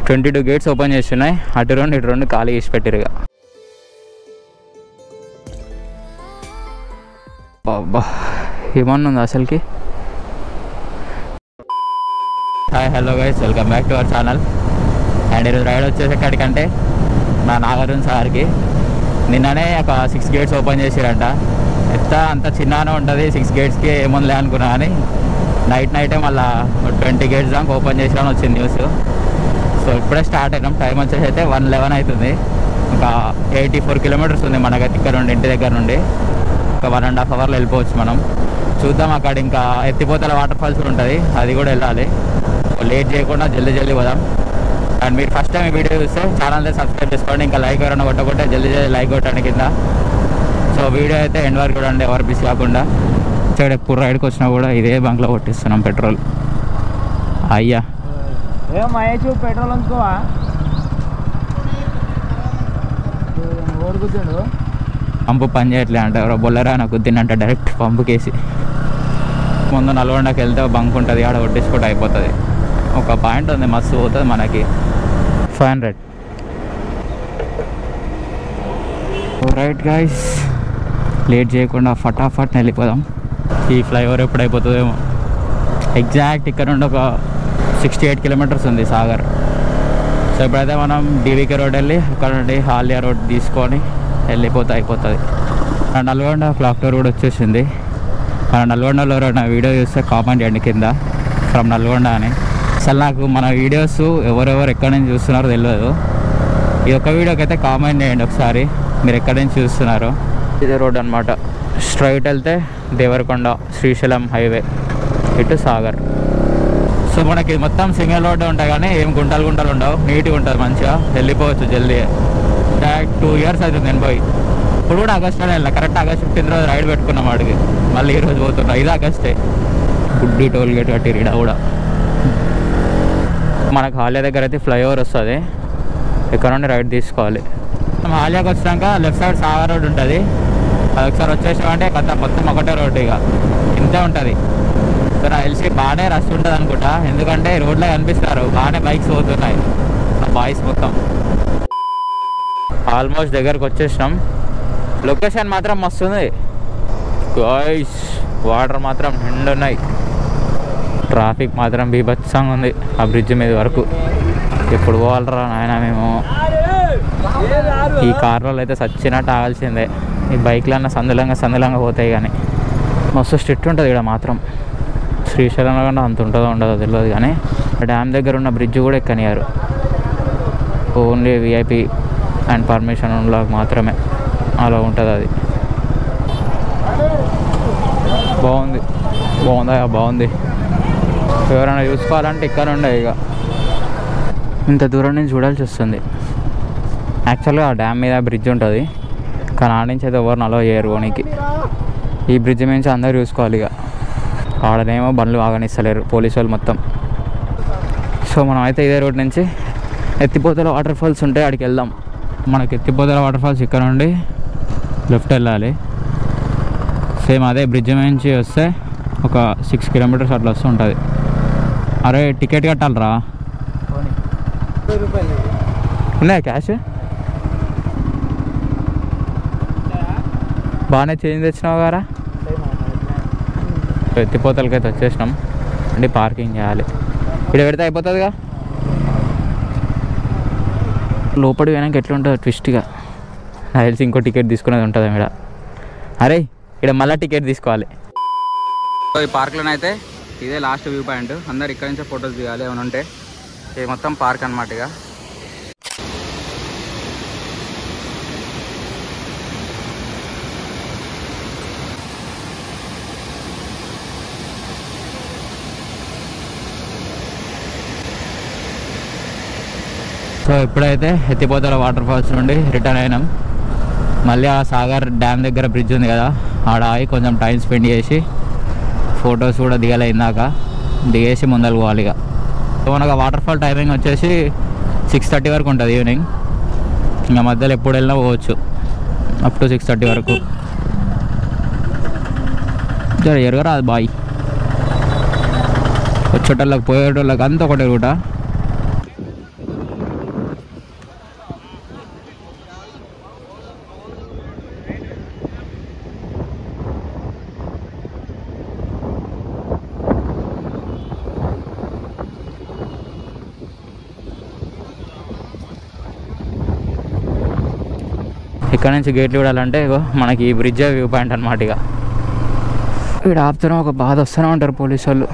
22 gates open చేస్తున్నాయి. అటు రెండు ఖాళీ చేసి పెట్టారు. ఇక బాబా ఏమన్నా ఉంది అసలుకి. Hi hello guys, welcome back to our channel. And ఈరోజు రైడ్ వచ్చేసరికంటే మా నాగార్జున సార్కి నిన్ననే ఒక 6 గేట్స్ ఓపెన్ చేసిరంట. అంత చిన్నగానే ఉంటుంది 6 గేట్స్కి ఏముందిలే అనుకున్నా, కానీ నైటే మళ్ళీ 20 గేట్స్ దాకా ఓపెన్ చేసిరని వచ్చింది న్యూస్. సో ఇప్పుడే స్టార్ట్ అయినాం. టైం వచ్చేసి అయితే 1:11 అవుతుంది. ఒక 84 కిలోమీటర్స్ ఉంది మనకైతే ఇక్కడ నుండి, ఇంటి దగ్గర నుండి. ఒక 1.5 అవర్లో వెళ్ళిపోవచ్చు మనం. చూద్దాం. అక్కడ ఇంకా ఎత్తిపోతల వాటర్ ఫాల్స్ ఉంటుంది, అది కూడా వెళ్ళాలి. లేట్ చేయకుండా జల్దీ పోదాం. అండ్ మీరు ఫస్ట్ టైం ఈ వీడియో చూస్తే ఛానల్ని సబ్స్క్రైబ్ చేసుకోండి. ఇంకా లైక్ ఎవరైనా కొట్టకుంటే జల్దీ లైక్ కొట్టండి కింద. సో వీడియో అయితే ఎండ్ వరకు చూడండి, ఎవరు మిస్ కాకుండా. ఇక్కడ ఎప్పుడు రైడ్కి వచ్చినా కూడా ఇదే బంక్లో కొట్టిస్తున్నాం పెట్రోల్. అయ్యా పెట్రోల్ అనుకోవా పంపు పని చేయట్లే అంట. ఎవరో బొల్లరా నాకు గుద్దినంట డైరెక్ట్ పంపుకేసి. ముందు నల్గొండకి వెళ్తే బంక్ ఉంటుంది, ఆడ కొట్టించుకుంటే అయిపోతుంది. ఒక పాయింట్ ఉంది, మస్తు పోతుంది మనకి. 500. రైట్ గైస్, లేట్ చేయకుండా ఫటాఫట్ వెళ్ళిపోదాం. ఈ ఫ్లైఓవర్ ఎప్పుడు అయిపోతుందేమో. ఎగ్జాక్ట్ ఇక్కడ నుండి ఒక 68 కిలోమీటర్స్ ఉంది సాగర్. సో ఇప్పుడైతే మనం డివికే రోడ్ వెళ్ళి అక్కడ నుండి హాలియా రోడ్ తీసుకొని వెళ్ళిపోతే అయిపోతుంది. నల్గొండ క్లాక్ టవర్ కూడా వచ్చేసింది. మన నల్గొండలో నా వీడియో చూస్తే కామెంట్ చేయండి కింద, ఫ్రమ్ నల్గొండ అని. అసలు నాకు మన వీడియోస్ ఎవరెవరు ఎక్కడి నుంచి చూస్తున్నారో తెలియదు. ఈ ఒక్క వీడియోకి అయితే కామెంట్ చేయండి ఒకసారి, మీరు ఎక్కడి నుంచి చూస్తున్నారో. ఇదే రోడ్ అనమాట. స్ట్రైట్ వెళ్తే దేవరకొండ శ్రీశైలం హైవే, ఇటు సాగర్. సో మనకి మొత్తం సింగిల్ రోడ్డే ఉంటాయి, కానీ ఏం గుంటలు ఉండవు. నీట్గా ఉంటుంది, మంచిగా వెళ్ళిపోవచ్చు జల్దీ. 2 years అవుతుంది నేను పోయి. ఇప్పుడు కూడా ఆగస్టులోనే వెళ్ళిన. కరెక్ట్ ఆగస్ట్ 15 రోజు రైడ్ పెట్టుకున్నాం వాడికి. మళ్ళీ ఈరోజు పోతున్నా. 5 ఆగస్టే. గుడ్డి టోల్ గేట్ కట్టిరు ఈడ కూడా. మనకు హాలియా దగ్గర అయితే ఫ్లైఓవర్ వస్తుంది, ఇక్కడ నుండి రైడ్ తీసుకోవాలి. మనం హాలియాకి వచ్చినాక లెఫ్ట్ సైడ్ సాగర్ రోడ్ ఉంటుంది. అది ఒకసారి వచ్చేసామంటే కొత్త మొత్తం ఒకటే రోడ్డు, ఇక ఇంతే ఉంటుంది. సో నాకు తెలిసి బాగానే రష్ ఉంటుంది అనుకుంటా, ఎందుకంటే రోడ్లో కనిపిస్తారు బాగానే బైక్స్ పోతున్నాయి బాయ్స్ మొత్తం. ఆల్మోస్ట్ దగ్గరకు వచ్చేసినాం. లొకేషన్ మాత్రం మస్తు ఉంది గాయ్స్. వాటర్ మాత్రం నిండు ఉన్నాయి. ట్రాఫిక్ మాత్రం బీభత్సంగా ఉంది ఆ బ్రిడ్జ్ మీద వరకు. ఎప్పుడు పోవాలరా నాయన మేము. ఈ కార్లో అయితే సచ్చినట్టు ఆగాల్సిందే. ఈ బైక్లన్నా సందులంగా పోతాయి, కానీ మస్తు స్ట్రిక్ట్ ఉంటుంది ఇక్కడ మాత్రం. శ్రీశైలంలో కన్నా అంత ఉంటుందో ఉండదో తెలియదు, కానీ డ్యామ్ దగ్గర ఉన్న బ్రిడ్జ్ కూడా ఎక్కనియారు. ఓన్లీ విఐపి అండ్ పర్మిషన్ ఉన్నలాగా మాత్రమే అలా ఉంటుంది అది. బాగుంది. ఎవరైనా చూసుకోవాలంటే ఇక్కడ ఉండే. ఇక ఇంత దూరం నుంచి చూడాల్సి వస్తుంది. యాక్చువల్గా ఆ డ్యామ్ మీద బ్రిడ్జ్ ఉంటుంది, కానీ ఆడ నుంచి అయితే ఎవరిని అలో చేయరు పోనీకి. ఈ బ్రిడ్జ్ నుంచి అందరూ చూసుకోవాలి. ఇక ఆడనేమో బండ్లు ఆగనిస్తలేరు పోలీసు వాళ్ళు మొత్తం. సో మనం అయితే ఇదే రోడ్ నుంచి ఎత్తిపోతల వాటర్ ఫాల్స్ ఉంటాయి, అక్కడికి వెళ్దాం. మనకి ఎత్తిపోతల వాటర్ ఫాల్స్ ఇక్కడ నుండి లెఫ్ట్ వెళ్ళాలి. సేమ్ అదే బ్రిడ్జ్ నుంచి వస్తే ఒక 6 కిలోమీటర్స్ అట్లా వస్తూ ఉంటుంది. అరే టికెట్ కట్టాలరా? ఉన్నాయా క్యాష్? బాగానే చేంజ్ తెచ్చినావు గారా. ఎత్తిపోతలకైతే వచ్చేసినాం అంటే పార్కింగ్ చేయాలి. ఇక్కడ పెడితే అయిపోతుందిగా. లోపలికి పోయినాక ఎట్లుంటుందో ట్విస్ట్గా నాకు తెలిసి ఇంకో టికెట్ తీసుకునేది ఉంటుంది ఇక్కడ. అరే ఇక్కడ మళ్ళీ టికెట్ తీసుకోవాలి. సో ఈ పార్క్లోనైతే ఇదే లాస్ట్ వ్యూ పాయింట్. అందరు ఇక్కడ నుంచే ఫొటోస్ దిగాలి ఏమైనా ఉంటే. ఇది మొత్తం పార్క్ అనమాట. ఇక సో ఇప్పుడైతే ఎత్తిపోతల వాటర్ ఫాల్స్ నుండి రిటర్న్ అయినాం. మళ్ళీ ఆ సాగర్ డ్యామ్ దగ్గర బ్రిడ్జ్ ఉంది కదా, ఆడ ఆగి కొంచెం టైం స్పెండ్ చేసి ఫొటోస్ కూడా దిగాలి. ఇందాక దిగేసి ముందర పోవాలి. ఇక మనకు వాటర్ ఫాల్ టైమింగ్ వచ్చేసి 6:30 వరకు ఉంటుంది ఈవినింగ్. ఇంకా మధ్యలో ఎప్పుడు వెళ్ళినా పోవచ్చు అప్ టు 6:30 వరకు. ఎరగరా అది బాయ్. వచ్చేటోళ్ళకి పోయేటోళ్ళకి అంతా ఒకటే రూట. ఇక్కడ నుంచి గేట్లు చూడాలంటే ఇగో మనకి ఈ బ్రిడ్జ్ వ్యూ పాయింట్ అనమాట. ఇక ఇక్కడ ఆపుతారో ఒక బాధ వస్తూనే ఉంటారు పోలీసు వాళ్ళు.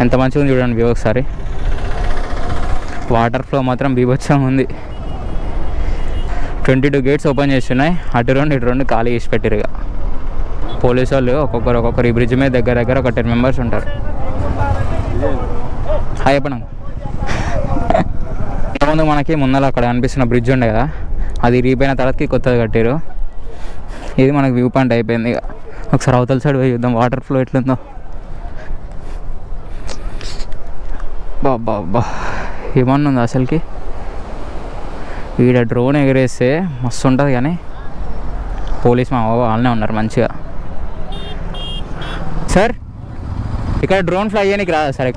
ఎంత మంచిగా ఉంది చూడండి వ్యూ ఒకసారి. వాటర్ ఫ్లో మాత్రం బీభత్సంగా ఉంది. 22 గేట్స్ ఓపెన్ చేస్తున్నాయి. అటు రెండు ఇటు రెండు ఖాళీ చేసి పెట్టారు. ఇక పోలీసు వాళ్ళు ఒక్కొక్కరు ఈ బ్రిడ్జ్ మీద దగ్గర ఒక 10 మెంబర్స్ ఉంటారు. హాయ్ చెప్పండి. ముందు మనకి ముందర అక్కడ అనిపిస్తున్న బ్రిడ్జ్ ఉండే కదా, అది రీపోయిన తర్వాతకి కొత్తది కట్టారు. ఇది మనకు వ్యూ పాయింట్ అయిపోయింది. ఇక ఒకసారి అవతల సైడ్ పోయి చూద్దాం వాటర్ ఫ్లో ఎట్లుందో. బాబా ఏమన్నా ఉంది అసలుకి. ఈడ డ్రోన్ ఎగరేస్తే మస్తు ఉంటుంది, కానీ పోలీస్ మా వాళ్ళనే ఉన్నారు మంచిగా. సార్ ఇక్కడ డ్రోన్ ఫ్లై చేయడానికి రాదా సార్?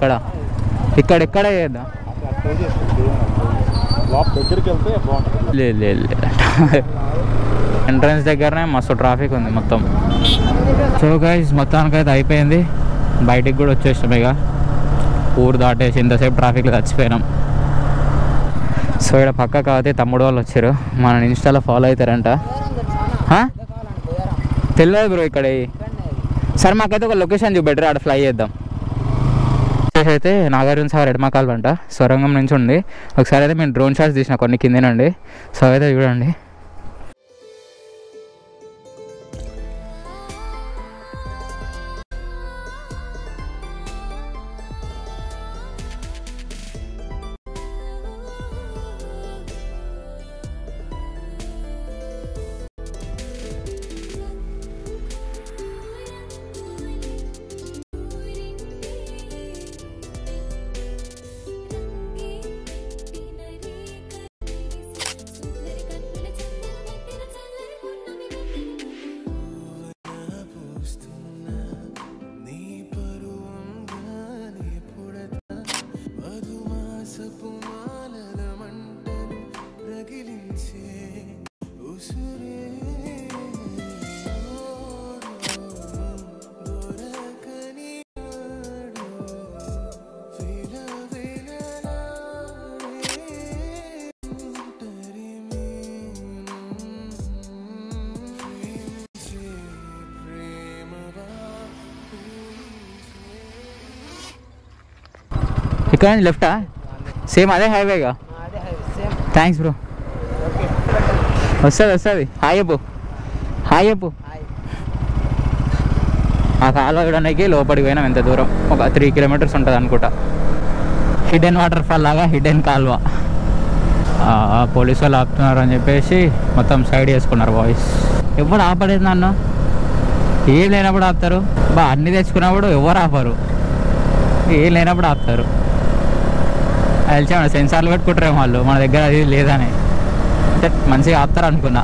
ఇక్కడ చేద్దాం. లేదు ఎంట్రన్స్ దగ్గరనే మస్తు ట్రాఫిక్ ఉంది మొత్తం. సో గైస్ మొత్తానికైతే అయిపోయింది. బయటికి కూడా వచ్చేసాం. ఇక ఊరు దాటేసి ఇంతసేపు ట్రాఫిక్లో చచ్చిపోయినాం. సో ఇక్కడ పక్క కాకపోతే తమ్ముడు వాళ్ళు వచ్చారు, మన ఇన్స్టాలో ఫాలో అవుతారంట. తెలియదు బ్రో ఇక్కడ. సరే మాకైతే ఒక లొకేషన్ చూపెట్టరు, అక్కడ ఫ్లై చేద్దాం. అయితే నాగార్జున సాగర్ ఎడమకాలు అంట సొరంగం నుంచి ఉంది. ఒకసారి అయితే మేము డ్రోన్ షాట్స్ తీసిన కొన్ని కిందనండి. సో అయితే చూడండి. ఇక్కడ నుంచి లెఫ్టా? సేమ్ అదే హైవేగా? Thanks bro. వస్తుంది. హాయ్ చెప్పు. ఆ కాలువ చూడడానికి లోపలికి పోయినాం. ఎంత దూరం? ఒక 3 కిలోమీటర్స్ ఉంటుంది అనుకుంటా. హిడెన్ వాటర్ ఫాల్ లాగా హిడెన్ కాలువ. పోలీసు వాళ్ళు ఆపుతున్నారు అని చెప్పేసి మొత్తం సైడ్ చేసుకున్నారు బాయ్స్. ఎప్పుడు ఆపలేదు నన్ను. ఏం లేనప్పుడు ఆపుతారు అన్నీ తెచ్చుకున్నప్పుడు ఎవరు ఆపరు. ఏం లేనప్పుడు ఆపుతారు. తెలిసాము సెన్సార్లు పెట్టుకుంటారేమో వాళ్ళు, మన దగ్గర అది లేదని. అంటే మంచిగా ఆపుతారు అనుకున్నా.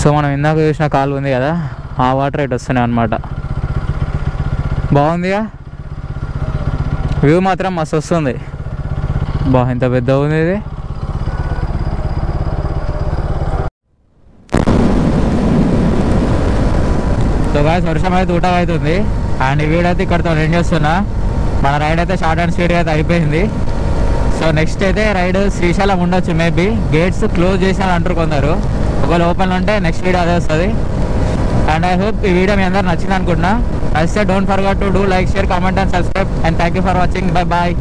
సో మనం ఇందాక చూసిన కాలువ ఉంది కదా, ఆ వాటర్ ఇటు వస్తున్నాయి అన్నమాట. బాగుందిగా వ్యూ మాత్రం మస్తు వస్తుంది. ఎంత పెద్ద ఉంది ఇది. సో గాయ్స్ వర్షం అయితే ఊట అవుతుంది. అండ్ ఈ వీడియో అయితే ఇక్కడితో ఎండ్ చేస్తున్నా. మన రైడ్ అయితే షార్ట్ అండ్ స్వీట్గా అయితే అయిపోయింది. సో నెక్స్ట్ అయితే రైడ్ శ్రీశైలం ఉండొచ్చు. మేబీ గేట్స్ క్లోజ్ చేసినా అంటారు కొందరు. ఒకవేళ ఓపెన్ ఉంటే నెక్స్ట్ వీడియో అదే వస్తుంది. అండ్ ఐ హోప్ ఈ వీడియో మీ అందరూ నచ్చింది అనుకుంటున్నా. నచ్చితే don't forget to do like, share, comment and subscribe. And thank you for watching. Bye bye.